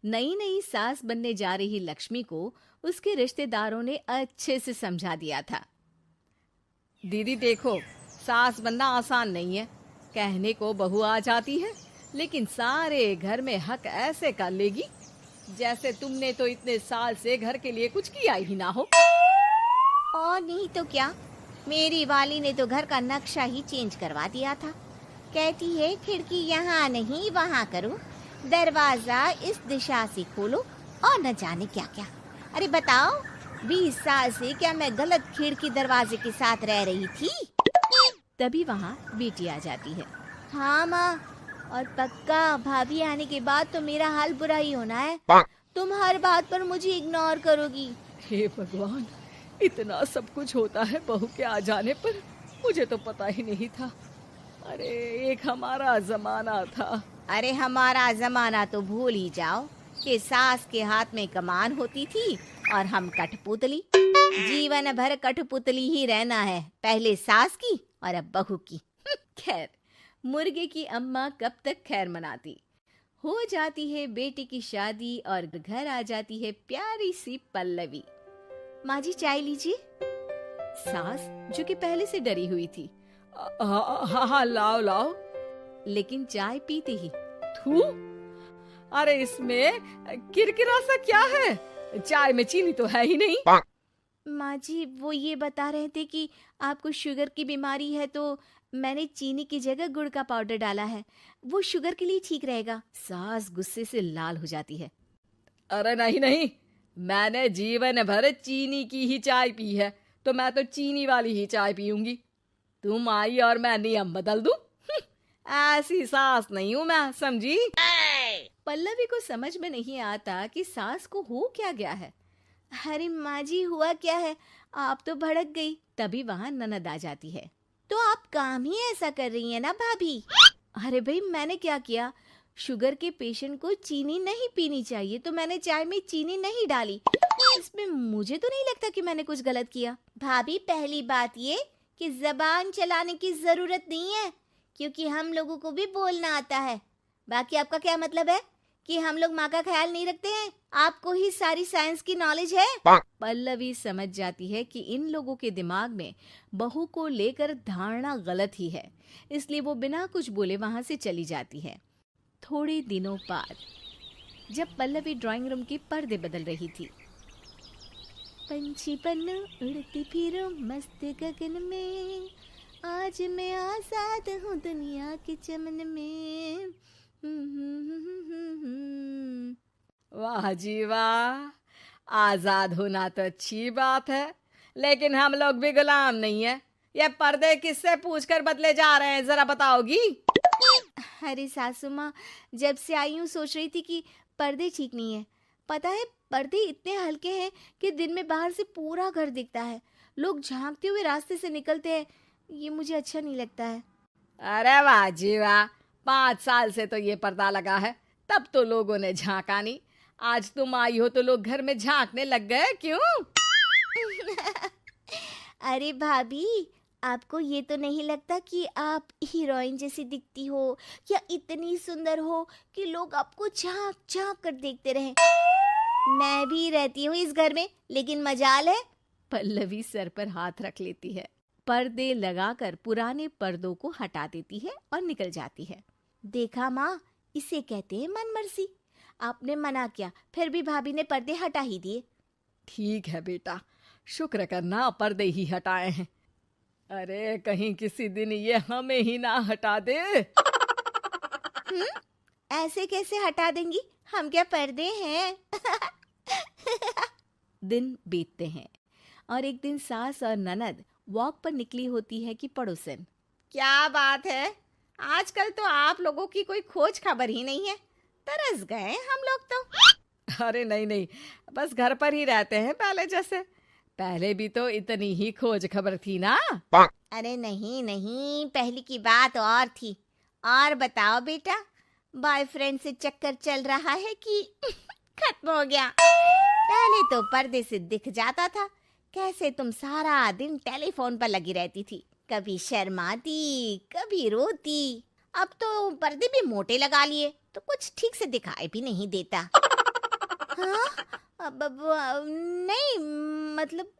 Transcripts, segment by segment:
नई नई सास बनने जा रही लक्ष्मी को उसके रिश्तेदारों ने अच्छे से समझा दिया था। दीदी देखो, सास बनना आसान नहीं है। कहने को बहू आ जाती है, लेकिन सारे घर में हक ऐसे कर लेगी जैसे तुमने तो इतने साल से घर के लिए कुछ किया ही ना हो। और नहीं तो क्या, मेरी वाली ने तो घर का नक्शा ही चेंज करवा दिया था। कहती है खिड़की यहाँ नहीं वहाँ करो, दरवाजा इस दिशा से खोलो और न जाने क्या क्या। अरे बताओ, 20 साल से क्या मैं गलत खिड़की दरवाजे के साथ रह रही थी? तभी वहाँ बेटी आ जाती है। हाँ माँ, और पक्का भाभी आने के बाद तो मेरा हाल बुरा ही होना है। तुम हर बात पर मुझे इग्नोर करोगी। हे भगवान, इतना सब कुछ होता है बहू के आ जाने पर, मुझे तो पता ही नहीं था। अरे एक हमारा जमाना था। अरे हमारा जमाना तो भूल ही जाओ कि सास के हाथ में कमान होती थी और हम कठपुतली। जीवन भर कठपुतली ही रहना है, पहले सास की और अब बहू की। खैर, मुर्गे की अम्मा कब तक खैर मनाती। हो जाती है बेटी की शादी और घर आ जाती है प्यारी सी पल्लवी। माँ जी चाय लीजिए। सास जो कि पहले से डरी हुई थी, हाँ हाँ लाओ लाओ, लेकिन चाय पीते ही थू, अरे इसमें किरकिरा सा क्या है? चाय में चीनी तो है ही नहीं। माँ जी वो ये बता रहे थे कि आपको शुगर की बीमारी है, तो मैंने चीनी की जगह गुड़ का पाउडर डाला है, वो शुगर के लिए ठीक रहेगा। सास गुस्से से लाल हो जाती है। अरे नहीं नहीं, मैंने जीवन भर चीनी की ही चाय पी है, तो मैं तो चीनी वाली ही चाय पीऊंगी। तुम आई और मैं नियम बदल दूं? ऐसी सास नहीं हूं मैं, समझी? पल्लवी को समझ में नहीं आता कि सास को हो क्या गया है। अरे माँ जी हुआ क्या है, आप तो भड़क गई। तभी वहाँ ननद आ जाती है। तो आप काम ही ऐसा कर रही है ना भाभी? अरे भाई मैंने क्या किया? शुगर के पेशेंट को चीनी नहीं पीनी चाहिए, तो मैंने चाय में चीनी नहीं डाली। इसमें मुझे तो नहीं लगता कि मैंने कुछ गलत किया। भाभी पहली बात ये कि जबान चलाने की जरूरत नहीं है, क्योंकि हम लोगों को भी बोलना आता है। बाकी आपका क्या मतलब है कि हम लोग माँ का ख्याल नहीं रखते हैं? आपको ही सारी साइंस की नॉलेज है। पल्लवी समझ जाती है कि इन लोगों के दिमाग में बहू को लेकर धारणा गलत ही है, इसलिए वो बिना कुछ बोले वहां से चली जाती है। थोड़े दिनों बाद जब पल्लवी ड्राइंग रूम के पर्दे बदल रही थी, पंछी पन्नू उड़ती फिरूं मस्त गगन में, आज मैं आजाद हूँ दुनिया के चमन में। वाह जी वाह, आजाद होना तो अच्छी बात है, लेकिन हम लोग भी गुलाम नहीं है। ये पर्दे किससे पूछकर बदले जा रहे हैं, जरा बताओगी? अरे सासू माँ, जब से आई हूँ सोच रही थी कि पर्दे ठीक नहीं है। पता है पर्दे इतने हल्के हैं कि दिन में बाहर से पूरा घर दिखता है, लोग झांकते हुए रास्ते से निकलते हैं, ये मुझे अच्छा नहीं लगता है। अरे वाह जी वाह, 5 साल से तो ये पर्दा लगा है, तब तो लोगों ने झांका नहीं। आज तुम आई हो तो लोग घर में झांकने लग गए, क्यों? अरे भाभी, आपको ये तो नहीं लगता कि आप हीरोइन जैसी दिखती हो या इतनी सुंदर हो कि लोग आपको झांक झांक कर देखते रहे? मैं भी रहती हूँ इस घर में, लेकिन मजाल है। पल्लवी सर पर हाथ रख लेती है, पर्दे लगाकर पुराने पर्दों को हटा देती है और निकल जाती है। देखा माँ, इसे कहते हैं मनमर्जी। आपने मना किया, फिर भी भाभी ने पर्दे हटा ही दिए। ठीक है बेटा, शुक्र करना पर्दे ही हटाए हैं। अरे कहीं किसी दिन ये हमें ही ना हटा दे। ऐसे कैसे हटा देंगी, हम क्या पर्दे हैं? दिन बीतते हैं और एक दिन सास और ननद वॉक पर निकली होती है कि पड़ोसन, क्या बात है, आजकल तो आप लोगों की कोई खोज खबर ही नहीं है। तरस गए हम लोग तो। अरे नहीं नहीं, बस घर पर ही रहते हैं पहले जैसे। पहले भी तो इतनी ही खोज खबर थी ना। अरे नहीं नहीं, पहले की बात और थी। और बताओ बेटा, बॉयफ्रेंड से चक्कर चल रहा है कि खत्म हो गया? पहले तो पर्दे से दिख जाता था कैसे तुम सारा दिन टेलीफोन पर लगी रहती थी, कभी शर्माती कभी रोती। अब तो पर्दे भी मोटे लगा लिए तो कुछ ठीक से दिखाई भी नहीं देता। हाँ, नहीं, मतलब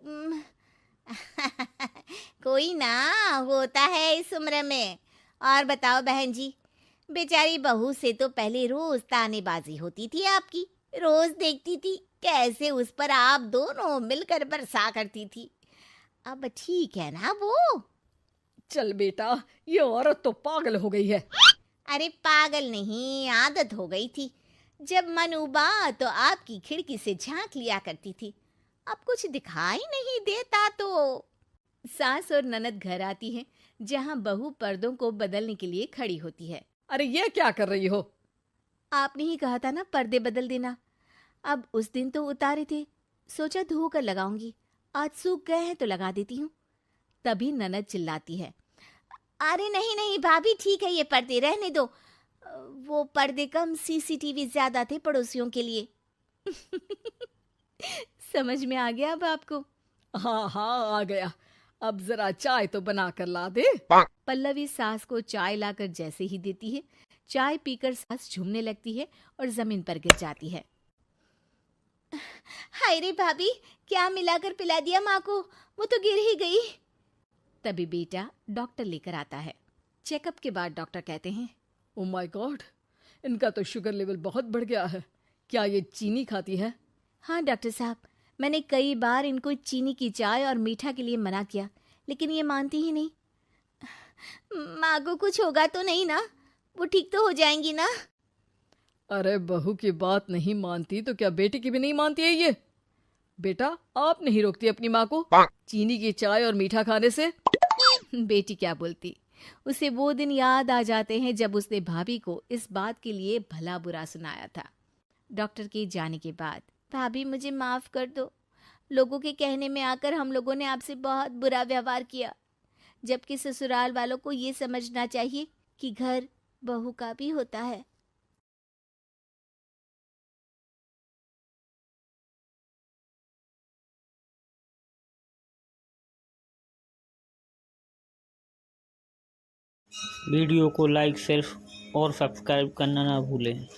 कोई ना, होता है इस उम्र में। और बताओ बहन जी, बेचारी बहू से तो पहले रोज तानेबाजी होती थी आपकी, रोज देखती थी कैसे उस पर आप दोनों मिलकर बरसा करती थी। अब ठीक है ना वो? चल बेटा, ये औरत तो पागल हो गई है। अरे पागल नहीं, आदत हो गई थी। जब मन उबा तो आपकी खिड़की से झांक लिया करती थी, अब कुछ दिखाई नहीं देता तो। सास और ननद घर आती हैं, जहां बहू पर्दों को बदलने के लिए खड़ी होती है। अरे ये क्या कर रही हो? आपने ही कहा था ना पर्दे बदल देना। अब उस दिन तो उतारे थे, सोचा धो कर लगाऊंगी, आज सूख गए हैं तो लगा देती हूँ। तभी ननद चिल्लाती है, अरे नहीं नहीं भाभी, ठीक है ये पर्दे रहने दो। वो पर्दे कम, सीसीटीवी ज्यादा थे पड़ोसियों के लिए। समझ में आ गया अब आपको? हाँ हाँ, आ गया। अब जरा चाय तो बना कर ला दे। पल्लवी सास को चाय लाकर जैसे ही देती है, चाय पीकर सास झूमने लगती है और जमीन पर गिर जाती है। हाय रे भाभी, क्या मिलाकर पिला दिया माँ को, वो तो गिर ही गई। तभी बेटा डॉक्टर लेकर आता है। चेकअप के बाद डॉक्टर कहते हैं, ओ माय गॉड, इनका तो शुगर लेवल बहुत बढ़ गया है। क्या ये चीनी खाती है? हाँ डॉक्टर साहब, मैंने कई बार इनको चीनी की चाय और मीठा के लिए मना किया, लेकिन ये मानती ही नहीं। माँ को कुछ होगा तो नहीं ना? वो ठीक तो हो जाएंगी ना? अरे बहू की बात नहीं मानती तो क्या बेटी की भी नहीं मानती है ये? बेटा, आप नहीं रोकती अपनी माँ को चीनी की चाय और मीठा खाने से? बेटी क्या बोलती, उसे वो दिन याद आ जाते हैं जब उसने भाभी को इस बात के लिए भला बुरा सुनाया था। डॉक्टर के जाने के बाद, भाभी मुझे माफ कर दो, लोगों के कहने में आकर हम लोगों ने आपसे बहुत बुरा व्यवहार किया, जबकि ससुराल वालों को ये समझना चाहिए कि घर बहू का भी होता है। वीडियो को लाइक शेयर और सब्सक्राइब करना ना भूलें।